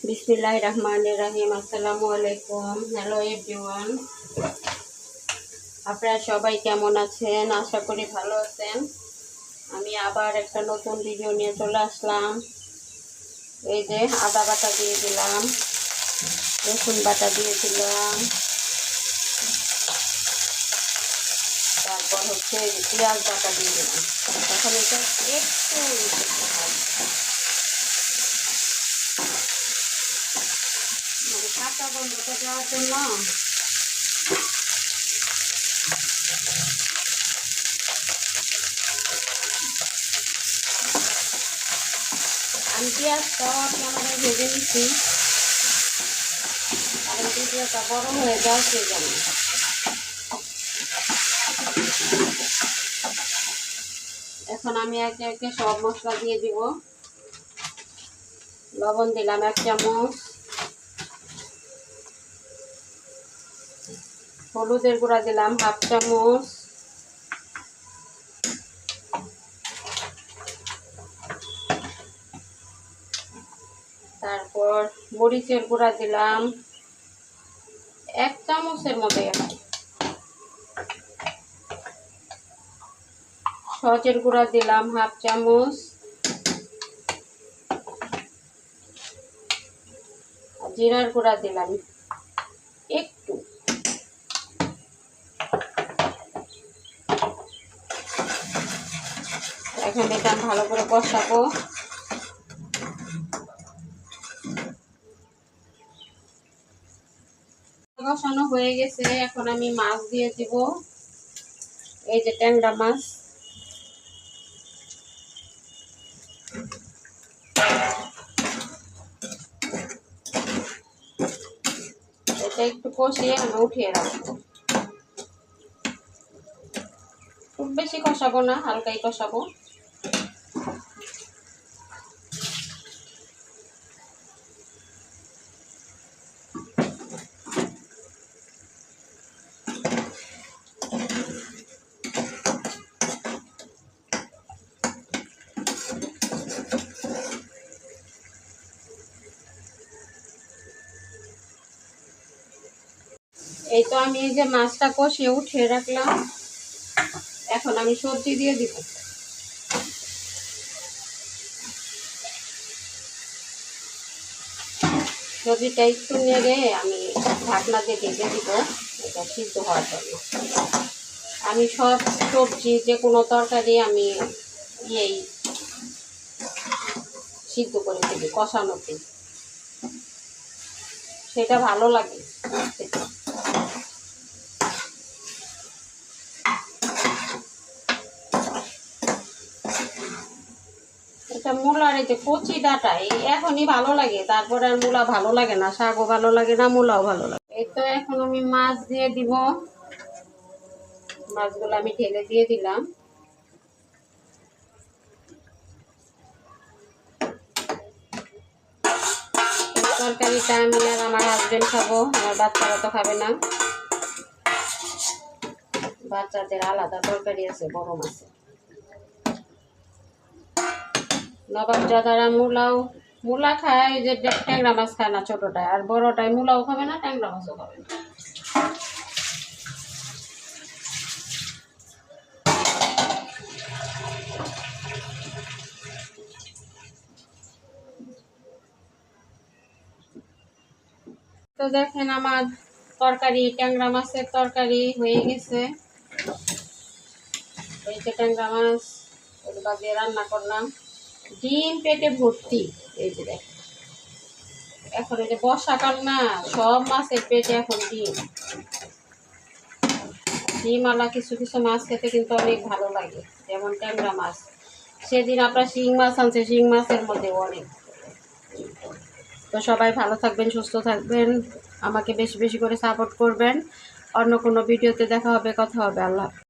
বিসমিল্লাহির রহমানির রহিম। আসসালামু আলাইকুম। হ্যালো এভরিওয়ান, আপনারা সবাই কেমন আছেন? আশা করি ভালো আছেন। আমি আবার একটা নতুন ভিডিও নিয়ে চলে আসলাম। এই যে আদা বাটা দিয়ে দিলাম, রসুন বাটা দিয়ে দিলাম, তারপর হচ্ছে পেঁয়াজ বাটা দিয়ে দিলাম। এখন এটা একটু কাঁচা গন্ধটা দেওয়ার জন্য আমি পেঁয়াজটাও আপনারা ভেজে নিচ্ছি, কারণ পেঁয়াজটা বড় হয়ে যাওয়া সেই জন্য। এখন আমি একে একে সব মশলা দিয়ে দিব। লবণ দিলাম 1 চামচ, হলুদের গুঁড়া দিলাম 1/2 চামচ, তারপর মরিচের গুঁড়া দিলাম 1 চামচের মতো, সজের গুঁড়া দিলাম 1/2 চামচ, জিরার গুঁড়া দিলাম একটু, এখন এটা ভালো করে কষাবো। কষানো হয়ে গেছে, এখন আমি মাছ দিয়ে দিব। এই যে ট্যাংরা মাছ, এটা একটু কষিয়ে আমি উঠিয়ে রাখবো। খুব বেশি কষাবো না, হালকাই কষাবো। এই তো আমি এই যে মাছটা কষিয়ে উঠিয়ে রাখলাম, এখন আমি সবজি দিয়ে দিব। সবজিটা একটু নেড়ে আমি ঢাকনা দিয়ে ঢেকে দিব, এটা সিদ্ধ হওয়ার জন্য। আমি সব সবজি যে কোনো তরকারি আমি সিদ্ধ করে দিই কষানোতে, সেটা ভালো লাগে। এটা মূলার এই যে কচি ডাঁটা এখনই ভালো লাগে, তারপরে আর মূলা ভালো লাগে না, শাকও ভালো লাগে না, মূলাও ভালো লাগে। এই তো এখন আমি মাছ দিয়ে দিব। মাছগুলো আমি ঢেলে দিয়ে দিলাম। তরকারিটা আমি আর আমার হাজবেন্ড খাবো, আমার বাচ্চারা তো খাবে না। বাচ্চাদের আলাদা তরকারি আছে, বড় মাছ। নবাবজাদারা মূলা খায়, যে ট্যাংরা মাছ খায় না ছোটটায়, আর বড়টায় মূলাও খাবে না, ট্যাংরা মাছও খাবে না। তো দেখেন আমার তরকারি, ট্যাংরা মাছের তরকারি হয়ে গেছে। এই যে ট্যাংরা মাছ ওগুলো দিয়ে রান্না করলাম, ডিম পেটে ভর্তি। এই যে দেখেন, এখন এই যে বর্ষাকাল না, সব মাছের পেটে এখন ডিম। ডিমওয়ালা কিছু কিছু মাছ খেতে কিন্তু অনেক ভালো লাগে, যেমন ট্যাংরা মাছ। সেদিন আপনার শিং মাছ আনছে, শিং মাছের মধ্যে অনেক। তো সবাই ভালো থাকবেন, সুস্থ থাকবেন, আমাকে বেশি বেশি করে সাপোর্ট করবেন। অন্য কোনো ভিডিওতে দেখা হবে, কথা হবে। আল্লাহ।